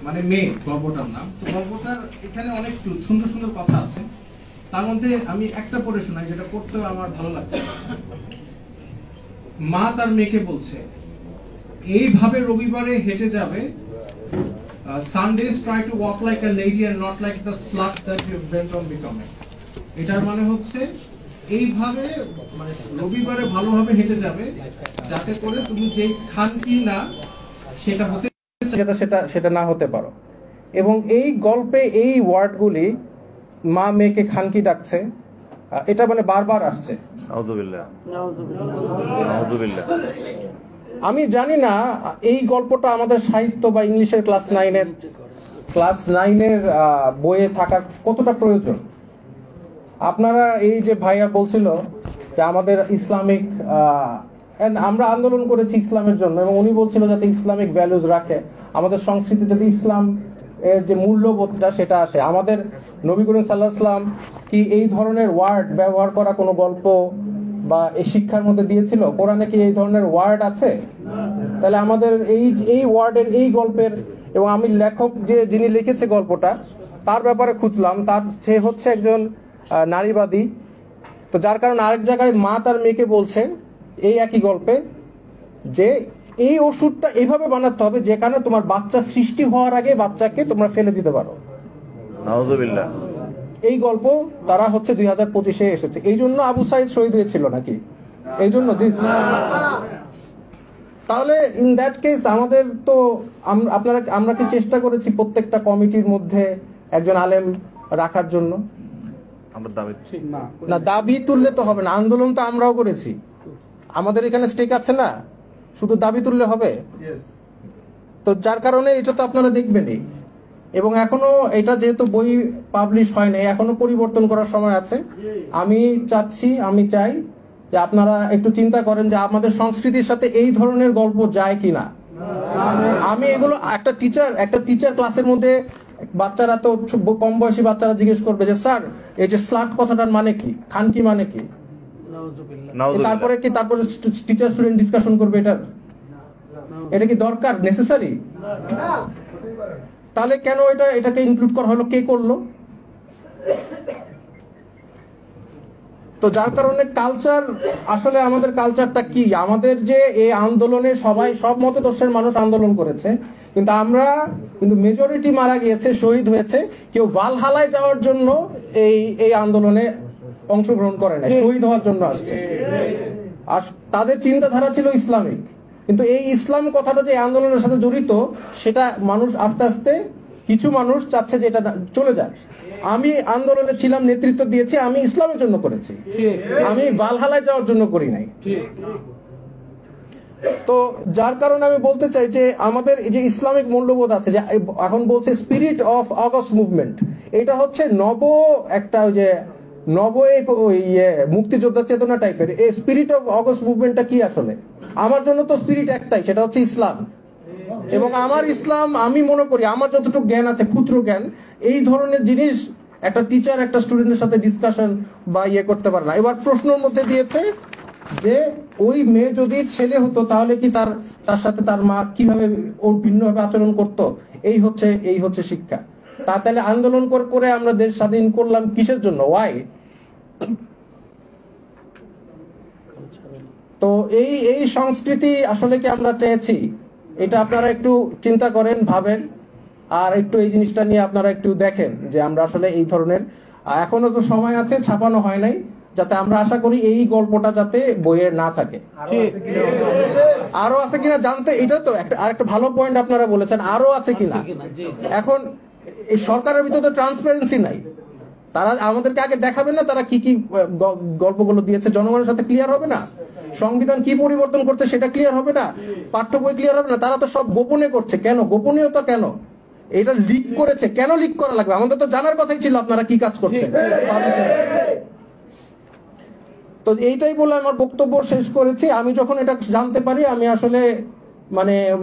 মানে মেয়ে গল্পটার নাম। তো গল্পটার এখানে অনেক সুন্দর সুন্দর কথা আছে, তার মধ্যে আমি একটা পড়ে শোনাই যেটা পড়তেও আমার ভালো লাগছে। মা তার মেয়েকে বলছে, এইভাবে রবিবারে হেঁটে যাবে, Sundays try to walk like a lady and not like the slut that you went on becoming. এটার মানে হচ্ছে এইভাবে মানে রবিবারে ভালোভাবে হেঁটে যাবে যাতে করে তুমি যে খানকি না সেটা হতে সেটা না হতে পারো। এবং এই গল্পে এই ওয়ার্ডগুলি মা মেয়েকে খানকি ডাকছে, এটা মানে বারবার আসছে। আমি জানি না এই গল্পটা আমাদের সাহিত্য বা ইংলিশের ক্লাস 9-এর বইয়ে থাকার কতটা প্রয়োজন। আপনারা এই যে ভাইয়া বলছিল যে আমাদের ইসলামিক আমরা আন্দোলন করেছি ইসলামের জন্য, এবং উনি বলছিল যাতে ইসলামিক ভ্যালুজ রাখে, আমাদের সংস্কৃতি যাতে ইসলাম এর যে মূল্যবোধটা সেটা আসে। আমাদের নবী করিম সাল্লাল্লাহু আলাইহি ওয়াসাল্লাম কি এই ধরনের ওয়ার্ড ব্যবহার করা কোনো গল্প বা এই শিক্ষার মধ্যে দিয়েছিল? কোরআনে কি এই ধরনের ওয়ার্ড আছে? তাহলে আমাদের এই ওয়ার্ডের এই গল্পের, এবং আমি লেখক যিনি লিখেছে গল্পটা তার ব্যাপারে খুঁজলাম, সে হচ্ছে একজন নারীবাদী। তো যার কারণে আরেক জায়গায় মা তার মেয়েকে বলছে এই একই গল্পে যে এই ওষুধটা এইভাবে বানাতে হবে যেখানে তোমার বাচ্চা সৃষ্টি হওয়ার আগে বাচ্চাকে তোমরা ফেলে দিতে পারো। নাউযুবিল্লাহ। এই গল্প তারা হচ্ছে 2025-এ এসেছে। এই জন্য আবু সাইদ শহীদ হয়েছিল নাকি? এই জন্য তাহলে ইন দ্যাট কেস আমাদের তো আমরা কি চেষ্টা করেছি প্রত্যেকটা কমিটির মধ্যে একজন আলেম রাখার জন্য? না, দাবি তুললে তো হবে না, আন্দোলন তো আমরাও করেছি, আমাদের এখানে স্টেক আছে না, শুধু দাবি তুললে হবে? তো যার কারণে এটা তো আপনারা দেখবেনই। এবং এখনো এটা যেহেতু বই পাবলিশ হয়নি, এখনো পরিবর্তন করার সময় আছে। আমি চাই যে আপনারা একটু চিন্তা করেন যে আমাদের সংস্কৃতির সাথে এই ধরনের গল্প যায় কিনা। আমি এগুলো একটা টিচার ক্লাসের মধ্যে বাচ্চারা তো কম বয়সী বাচ্চারা জিজ্ঞেস করবে যে স্যার এই যে স্লাট কথাটার মানে কি, খানকি মানে কি? তারপরে টিচার স্টুডেন্ট ডিসকাশন করবে এটা কি দরকার, নেসেসারি? তাহলে কেন এটাকে ইনক্লুড করা হলো, কে করলো? তো যার কারণে কালচার, আসলে আমাদের কালচারটা কি? আমাদের যে এই আন্দোলনে সব মতদর্শের মানুষ আন্দোলন করেছে, কিন্তু মেজরিটি মারা গিয়েছে, শহীদ হয়েছে। কেউ ভালহালায় যাওয়ার জন্য এই আন্দোলনে অংশগ্রহণ করে না, শহীদ হওয়ার জন্য আসছে। আর তাদের চিন্তাধারা ছিল ইসলামিক, কিন্তু এই ইসলাম কথাটা যে আন্দোলনের সাথে জড়িত সেটা মানুষ আস্তে আস্তে কিছু মানুষ চাচ্ছে যে এটা চলে যায়। আমি আন্দোলনে ছিলাম, নেতৃত্ব দিয়েছি, আমি ইসলামের জন্য করেছি, আমি ভালহালায় যাওয়ার জন্য করি নাই। তো যার কারণে আমি বলতে চাই যে আমাদের যে ইসলামিক মূল্যবোধ আছে, যে এখন বলছে স্পিরিট অফ অগস্ট মুভমেন্ট, এটা হচ্ছে মুক্তিযোদ্ধা চেতনা টাইপের। এই স্পিরিট অফ অগস্ট মুভমেন্টটা কি আসলে? আমার জন্য তো স্পিরিট একটাই, সেটা হচ্ছে ইসলাম। এবং আমার ইসলাম, আমি মনে করি আমার যতটুকু জ্ঞান আছে, ক্ষুদ্র জ্ঞান, এই ধরনের জিনিস একটা টিচার একটা স্টুডেন্টের সাথে ডিসকাশন বা করতে পারে না। এবার প্রশ্নের মধ্যে দিয়েছে যে ওই মেয়ে যদি ছেলে হতো তাহলে কি তার সাথে তার মা কিভাবে ওর ভিন্নভাবে আচরণ করতো? এই হচ্ছে শিক্ষা। তাহলে আন্দোলন করে আমরা দেশ স্বাধীন করলাম কিসের জন্য? ওয়াই? তো এই সংস্কৃতি আসলে কি আমরা চেয়েছি? এটা আপনারা একটু চিন্তা করেন, ভাবেন, আর একটু এই জিনিসটা নিয়ে আপনারা একটু দেখেন যে আমরা আসলে এই ধরনের, এখনো তো সময় আছে, ছাপানো হয় নাই, যাতে আমরা আশা করি এই গল্পটা যাতে বইয়ে না থাকে। আরো আছে কিনা জানতে, এটা তো আরেকটা ভালো পয়েন্ট আপনারা বলেছেন, আরো আছে কিনা। এখন এই সরকারের ভিতরে তো ট্রান্সপারেন্সি নাই, তারা আমাদেরকে আগে দেখাবেন না তারা কি গল্পগুলো দিয়েছে, জনগণের সাথে ক্লিয়ার হবে না? সংবিধান কি পরিবর্তন করছে সেটা ক্লিয়ার হবে না? পাঠ্য বই ক্লিয়ার হবে না? তারা তো সব গোপনে করছে। কেন গোপনীয়তা? কেন এটা লিক করেছে? কেন লিক করা লাগবে? আমাদের তো জানার কথাই ছিল আপনারা কি কাজ করছেন। তো এইটাই বলে আমার বক্তব্য শেষ করেছি। আমি যখন এটা জানতে পারি আমি আসলে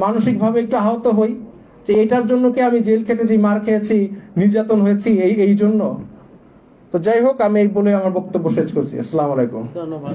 মানসিকভাবে একটু আহত হই যে এটার জন্য কি আমি জেল খেটেছি, মার খেয়েছি, নির্যাতন হয়েছি এই জন্য। তো যাই হোক, আমি এই বলে আমার বক্তব্য শেষ করছি। আসসালামু আলাইকুম। ধন্যবাদ।